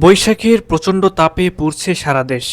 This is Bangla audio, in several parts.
বৈশাখের প্রচণ্ড তাপে পুড়ছে সারা দেশ।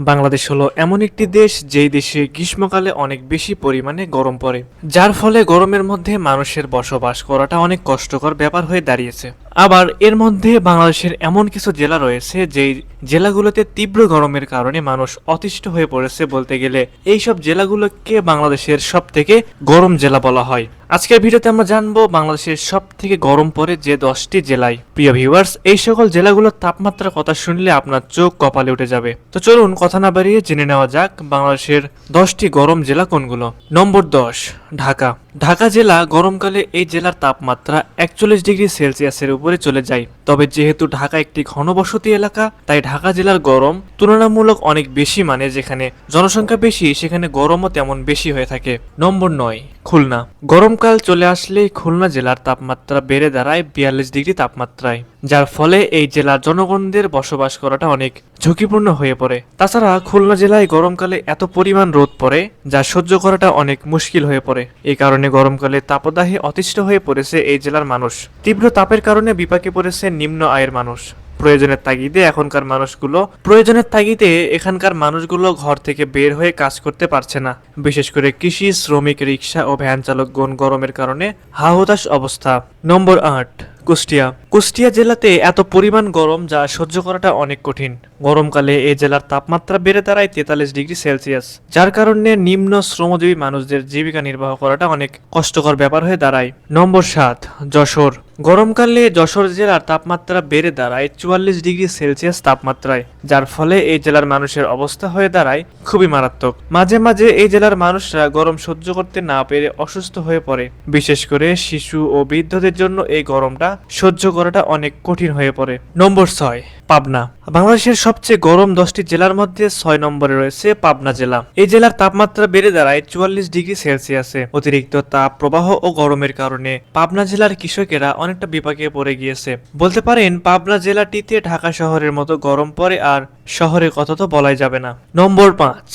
বাংলাদেশ হলো এমন একটি দেশ যেই দেশে গ্রীষ্মকালে অনেক বেশি পরিমাণে গরম পড়ে, যার ফলে গরমের মধ্যে মানুষের বসবাস করাটা অনেক কষ্টকর ব্যাপার হয়ে দাঁড়িয়েছে। আবার এর মধ্যে বাংলাদেশের এমন কিছু জেলা রয়েছে যেই জেলাগুলোতে তীব্র গরমের কারণে মানুষ অতিষ্ঠ হয়ে পড়েছে বলতে গেলে এইসব জেলাগুলোকে বাংলাদেশের সব থেকে গরম জেলা বলা হয়। আজকের ভিডিওতে আমরা জানবো বাংলাদেশের সব থেকে গরম পড়ে যে 10টি জেলায়। প্রিয় ভিউয়ার্স, এই সকল জেলাগুলোর তাপমাত্রার কথা শুনলে আপনার চোখ কপালে উঠে যাবে। তো চলুন কথা না বাড়িয়ে জেনে নেওয়া যাক বাংলাদেশের 10টি গরম জেলা কোনগুলো। নম্বর 10, ঢাকা। ঢাকা জেলা গরমকালে এই জেলার তাপমাত্রা 41 ডিগ্রি সেলসিয়াসের উপরে চলে যায়। তবে যেহেতু ঢাকা একটি ঘনবসতি এলাকা, তাই ঢাকা জেলার গরম তুলনামূলক অনেক বেশি, মানে যেখানে জনসংখ্যা বেশি সেখানে গরমও তেমন বেশি হয়ে থাকে। নম্বর 9, খুলনা। গরমকাল চলে আসলেই খুলনা জেলার তাপমাত্রা বেড়ে দাঁড়ায় 42 ডিগ্রি তাপমাত্রায়, যার ফলে এই জেলার জনগণদের বসবাস করাটা অনেক ঝুঁকিপূর্ণ হয়ে পড়ে। তাছাড়া খুলনা জেলায় গরমকালে এত পরিমাণ রোদ পড়ে যা সহ্য করাটা অনেক মুশকিল হয়ে পড়ে। এই কারণে গরমকালে তাপদাহে অতিষ্ঠ হয়ে পড়েছে এই জেলার মানুষ। তীব্র তাপের কারণে বিপাকে পড়েছে নিম্ন আয়ের মানুষ। প্রয়োজনের তাগিদে এখানকার মানুষগুলো ঘর থেকে বের হয়ে কাজ করতে পারছে না। বিশেষ করে কৃষি শ্রমিক, রিক্সা ও ভ্যান চালকগণ গরমের কারণে হা-হুতাশ অবস্থা। নম্বর 8, কুষ্টিয়া। কুষ্টিয়া জেলাতে এত পরিমাণ গরম যা সহ্য করাটা অনেক কঠিন। গরমকালে এই জেলার তাপমাত্রা বেড়ে দাঁড়ায় 43 ডিগ্রি সেলসিয়াস, যার কারণে নিম্ন শ্রমজীবী মানুষদের জীবিকা নির্বাহ করাটা অনেক কষ্টকর ব্যাপার হয়ে দাঁড়ায়। নম্বর 7, যশোর। গরমকালে যশোর জেলার তাপমাত্রা বেড়ে দাঁড়ায় 44 ডিগ্রি সেলসিয়াস তাপমাত্রায়, যার ফলে এই জেলার মানুষের অবস্থা হয়ে দাঁড়ায় খুবই মারাত্মক। মাঝে মাঝে এই জেলার মানুষরা গরম সহ্য করতে না পেরে অসুস্থ হয়ে পড়ে। বিশেষ করে শিশু ও বৃদ্ধদের জন্য এই গরমটা সহ্য করাটা অনেক কঠিন হয়ে পড়ে। নম্বর 6, পাবনা। বাংলাদেশের সবচেয়ে গরম 10টি জেলার মধ্যে 6 নম্বরে রয়েছে পাবনা জেলা। এই জেলার তাপমাত্রা বেড়ে দাঁড়ায় 44 ডিগ্রি সেলসিয়াসে। অতিরিক্ত তাপ প্রবাহ ও গরমের কারণে পাবনা জেলার কৃষকেরা অনেকটা বিপাকে পড়ে গিয়েছে। বলতে পারেন পাবনা জেলাটিতে ঢাকা শহরের মতো গরম পড়ে, আর শহরের কথা তো বলাই যাবে না। নম্বর 5,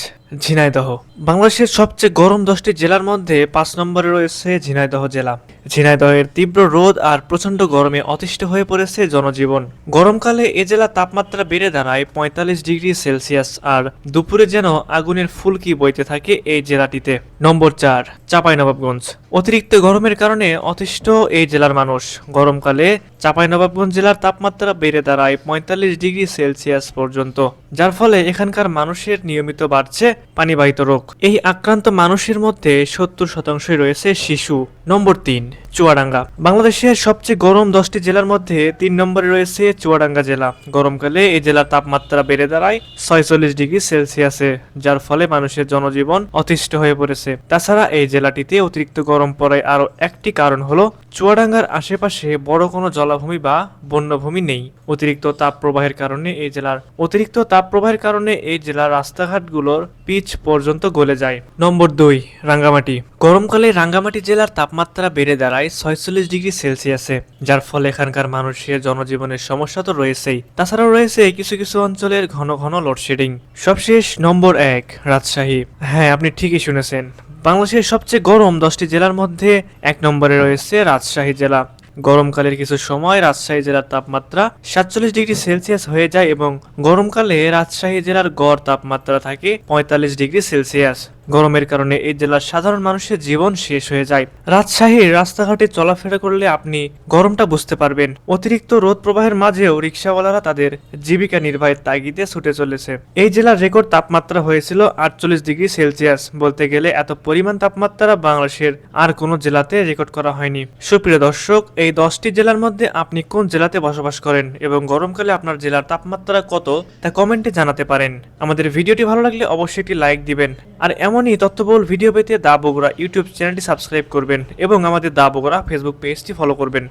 ঝিনাইদহ। বাংলাদেশের সবচেয়ে গরম 10টি জেলার মধ্যে 5 নম্বরে রয়েছে ঝিনাইদহ জেলা। ঝিনাইদহের তীব্র রোদ আর প্রচন্ড গরমে অতিষ্ঠ হয়ে পড়েছে জনজীবন। গরমকালে এ জেলা তাপমাত্রা বেড়ে দাঁড়ায় 45 ডিগ্রি সেলসিয়াস, আর দুপুরে যেন আগুনের ফুলকি বইতে থাকে এই জেলাটিতে। নম্বর 4, চাঁপাইনবাবগঞ্জ। অতিরিক্ত গরমের কারণে অতিষ্ঠ এই জেলার মানুষ। গরমকালে চাঁপাইনবাবগঞ্জ জেলার তাপমাত্রা বেড়ে দাঁড়ায় 45 ডিগ্রি সেলসিয়াস পর্যন্ত, যার ফলে এখানকার মানুষের নিয়মিত বাড়ছে পানিবাহিত রোগ। এই আক্রান্ত মানুষের মধ্যে 70% রয়েছে শিশু। নম্বর 3, চুয়াডাঙ্গা। বাংলাদেশের সবচেয়ে গরম 10টি জেলার মধ্যে 3 নম্বরে রয়েছে চুয়াডাঙ্গা জেলা। গরমকালে এই জেলার তাপমাত্রা বেড়ে দাঁড়ায় 46 ডিগ্রি সেলসিয়াসে, যার ফলে মানুষের জনজীবন অতিষ্ঠ হয়ে পড়েছে। তাছাড়া এই জেলাটিতে অতিরিক্ত গরম পড়ার আরো একটি কারণ হলো চুয়াডাঙ্গার আশেপাশে বড় কোনো জলাভূমি বা বন্যভূমি নেই। অতিরিক্ত তাপ প্রবাহের কারণে এই জেলার রাস্তাঘাটগুলোর পিচ পর্যন্ত গলে যায়। নম্বর 2, রাঙ্গামাটি। গরমকালে রাঙ্গামাটি জেলার তাপমাত্রা বেড়ে দাঁড়ায় 46 ডিগ্রি সেলসিয়াসে, যার ফলে এখানকার মানুষের জনজীবনের সমস্যা তো রয়েছেই। তাছাড়াও রয়েছে কিছু কিছু অঞ্চলের ঘন ঘন লোডশেডিং। সবশেষ নম্বর 1, রাজশাহী। হ্যাঁ, আপনি ঠিকই শুনেছেন, বাংলাদেশের সবচেয়ে গরম 10টি জেলার মধ্যে 1 নম্বরে রয়েছে রাজশাহী জেলা। গরমকালের কিছু সময় রাজশাহী জেলার তাপমাত্রা 47 ডিগ্রি সেলসিয়াস হয়ে যায় এবং গরমকালে রাজশাহী জেলার গড় তাপমাত্রা থাকে 45 ডিগ্রি সেলসিয়াস। গরমের কারণে এই জেলার সাধারণ মানুষের জীবন শেষ হয়ে যায়। রাজশাহীর রাস্তাঘাটে চলাফেরা করলে আপনি গরমটা বুঝতে পারবেন। অতিরিক্ত রোদ প্রবাহের মাঝেও রিক্সাওয়ালারা তাদের জীবিকা নির্বাহের তাগিদে ছুটে চলেছে। এই জেলার রেকর্ড তাপমাত্রা হয়েছিল 48 ডিগ্রি সেলসিয়াস। বলতে গেলে এত পরিমাণ তাপমাত্রা বাংলাদেশের আর কোনো জেলাতে রেকর্ড করা হয়নি। সুপ্রিয় দর্শক, এই 10টি জেলার মধ্যে আপনি কোন জেলাতে বসবাস করেন এবং গরমকালে আপনার জেলার তাপমাত্রা কত তা কমেন্টে জানাতে পারেন। আমাদের ভিডিওটি ভালো লাগলে অবশ্যই একটি লাইক দিবেন, আর এমনই তথ্যবহুল ভিডিও পেতে দা বগুড়া ইউটিউব চ্যানেলটি সাবস্ক্রাইব করবেন এবং আমাদের দা বগুড়া ফেসবুক পেজটি ফলো করবেন।